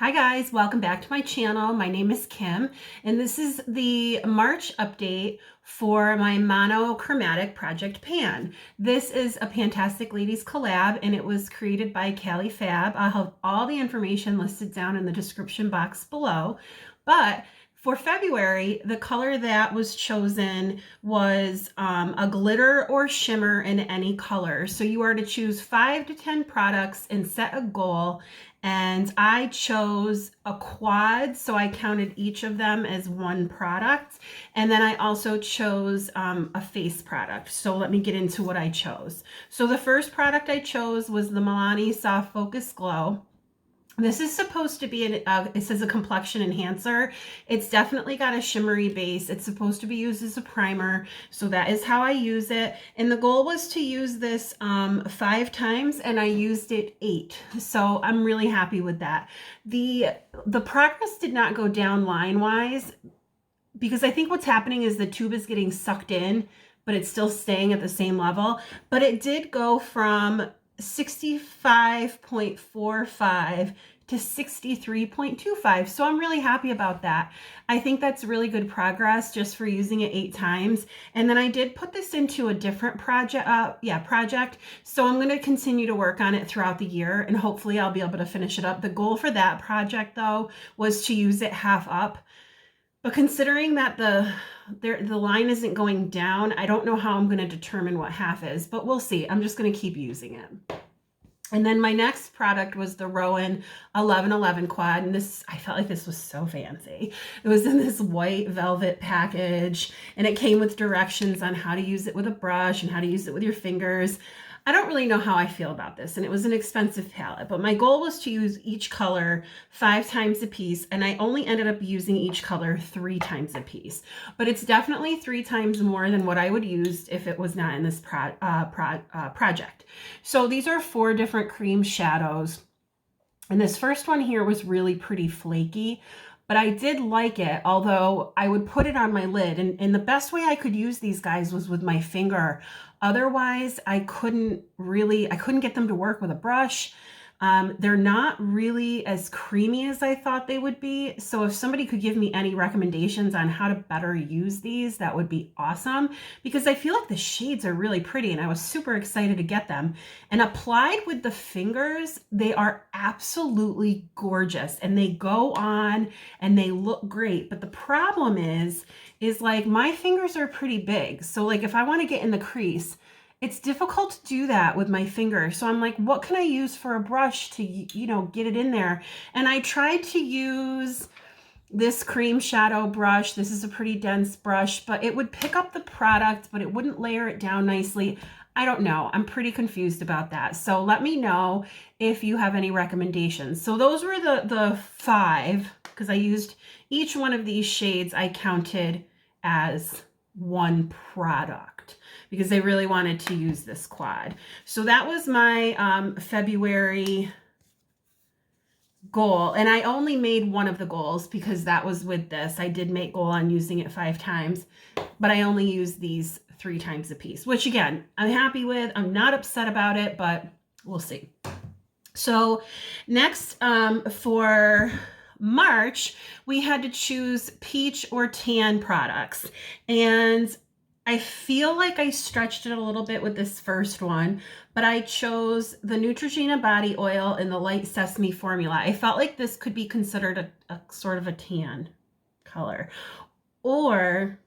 Hi guys, welcome back to my channel. My name is Kim, and this is the March update for my Monochromatic project pan. This is a Fantastic Ladies collab, and it was created by Callie Fab. I'll have all the information listed down in the description box below, but for February, the color that was chosen was a glitter or shimmer in any color. So you are to choose 5 to 10 products and set a goal. And I chose a quad, so I counted each of them as one product. And then I also chose a face product. So let me get into what I chose. So the first product I chose was the Milani Soft Focus Glow. This is supposed to be, it says a complexion enhancer. It's definitely got a shimmery base. It's supposed to be used as a primer. So that is how I use it. And the goal was to use this 5 times, and I used it 8. So I'm really happy with that. The progress did not go down line-wise, because I think what's happening is the tube is getting sucked in, but it's still staying at the same level. But it did go from 65.45 to 63.25. So I'm really happy about that. I think that's really good progress just for using it 8 times. And then I did put this into a different project. So I'm going to continue to work on it throughout the year, and hopefully I'll be able to finish it up. The goal for that project though was to use it half up. But considering that the line isn't going down, I don't know how I'm going to determine what half is, but we'll see. I'm just going to keep using it. And then my next product was the Rowan 1111 quad. And this, I felt like this was so fancy. It was in this white velvet package, and it came with directions on how to use it with a brush and how to use it with your fingers. I don't really know how I feel about this, and it was an expensive palette, but my goal was to use each color 5 times a piece, and I only ended up using each color 3 times a piece. But it's definitely 3 times more than what I would use if it was not in this project. So these are 4 different cream shadows, and this first one here was really pretty flaky, but I did like it, although I would put it on my lid. And the best way I could use these guys was with my finger. Otherwise, I couldn't get them to work with a brush. They're not really as creamy as I thought they would be. So if somebody could give me any recommendations on how to better use these, that would be awesome, because I feel like the shades are really pretty and I was super excited to get them. And applied with the fingers, they are absolutely gorgeous, and they go on and they look great. But the problem is like my fingers are pretty big. So like if I want to get in the crease, it's difficult to do that with my finger. So I'm like, what can I use for a brush to, get it in there? And I tried to use this cream shadow brush. This is a pretty dense brush, but it would pick up the product, but it wouldn't layer it down nicely. I don't know. I'm pretty confused about that. So let me know if you have any recommendations. So those were the 5, because I used each one of these shades, I counted as one product, because they really wanted to use this quad. So that was my February goal. And I only made one of the goals because that was with this. I did make goal on using it 5 times, but I only used these 3 times a piece, which again, I'm happy with. I'm not upset about it, but we'll see. So next for March, we had to choose peach or tan products. And I feel like I stretched it a little bit with this first one, but I chose the Neutrogena body oil in the light sesame formula. I felt like this could be considered a sort of a tan color. Or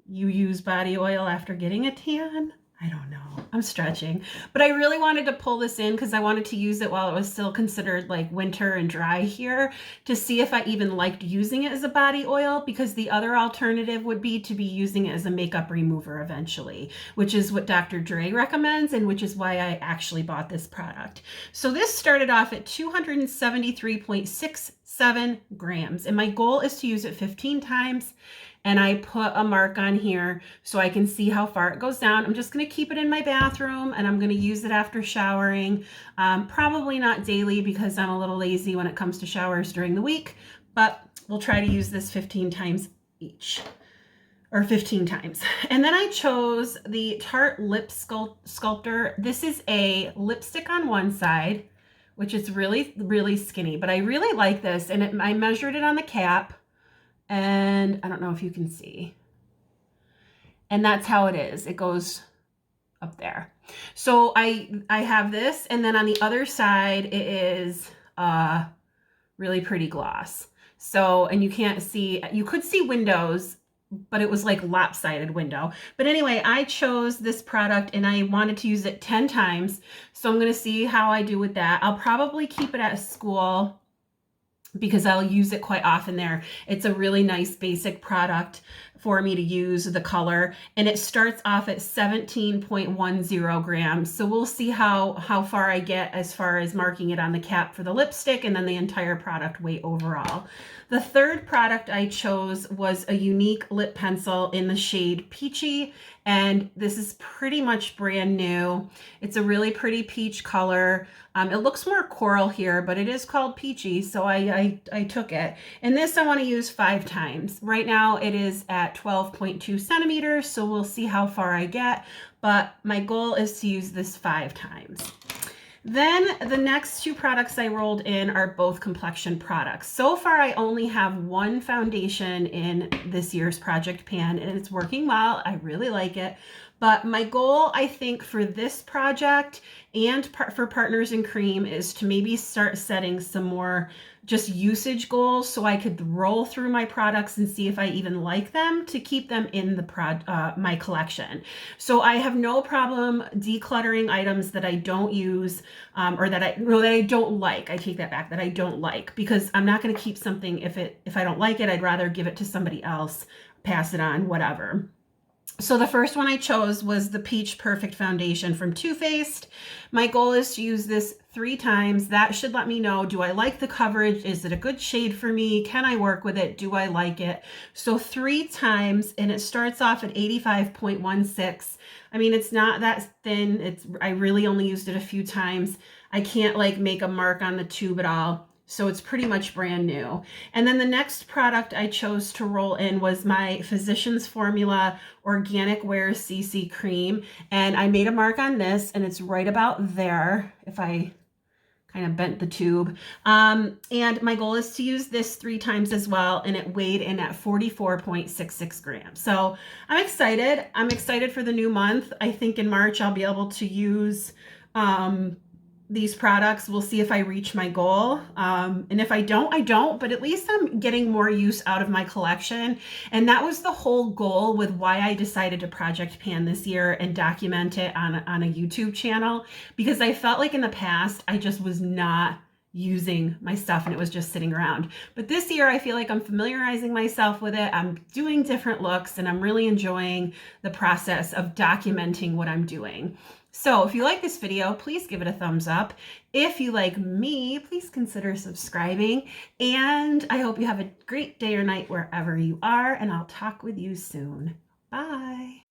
you use body oil after getting a tan. I don't know. I'm stretching, but I really wanted to pull this in because I wanted to use it while it was still considered like winter and dry here, to see if I even liked using it as a body oil, because the other alternative would be to be using it as a makeup remover eventually, which is what Dr. Dre recommends, and which is why I actually bought this product. So this started off at 273.67 grams, and my goal is to use it 15 times. And I put a mark on here so I can see how far it goes down. I'm just going to keep it in my bathroom, and I'm going to use it after showering. Probably not daily, because I'm a little lazy when it comes to showers during the week, but we'll try to use this 15 times each, or 15 times. And then I chose the Tarte Lip Sculptor. This is a lipstick on one side which is really, really skinny, but I really like this. And I measured it on the cap, and I don't know if you can see. And that's how it is. It goes up there. So I have this, and then on the other side, it is really pretty gloss. So, and you can't see, you could see windows, but it was like lopsided window. But anyway, I chose this product and I wanted to use it 10 times. So I'm going to see how I do with that. I'll probably keep it at school because I'll use it quite often there. It's a really nice basic product for me to use the color, and it starts off at 17.10 grams. So we'll see how far I get as far as marking it on the cap for the lipstick and then the entire product weight overall. The third product I chose was a unique lip pencil in the shade Peachy, and this is pretty much brand new. It's a really pretty peach color. It looks more coral here, but it is called Peachy, so I took it. And this I want to use 5 times. Right now it is at 12.2 centimeters, so we'll see how far I get, but my goal is to use this 5 times. Then the next 2 products I rolled in are both complexion products. So far, I only have 1 foundation in this year's project pan, and it's working well. I really like it. But my goal, I think, for this project and for Partners in Cream is to maybe start setting some more just usage goals so I could roll through my products and see if I even like them to keep them in the my collection. So I have no problem decluttering items that I don't use or that I don't like. I take that back, that I don't like, because I'm not going to keep something if I don't like it. I'd rather give it to somebody else, pass it on, whatever. So the first one I chose was the Peach Perfect Foundation from Too Faced. My goal is to use this 3 times. That should let me know, do I like the coverage? Is it a good shade for me? Can I work with it? Do I like it? So 3 times, and it starts off at 85.16. I mean, it's not that thin. I really only used it a few times. I can't like make a mark on the tube at all. So it's pretty much brand new. And then the next product I chose to roll in was my Physicians Formula Organic Wear CC Cream. And I made a mark on this, and it's right about there, if I kind of bent the tube. And my goal is to use this 3 times as well, and it weighed in at 44.66 grams. So I'm excited. I'm excited for the new month. I think in March I'll be able to use these products. We'll see if I reach my goal. And if I don't, I don't, but at least I'm getting more use out of my collection. And that was the whole goal with why I decided to project pan this year and document it on a YouTube channel, because I felt like in the past, I just was not using my stuff and it was just sitting around. But this year, I feel like I'm familiarizing myself with it. I'm doing different looks, and I'm really enjoying the process of documenting what I'm doing. So if you like this video, please give it a thumbs up. If you like me, please consider subscribing. And I hope you have a great day or night wherever you are, and I'll talk with you soon. Bye.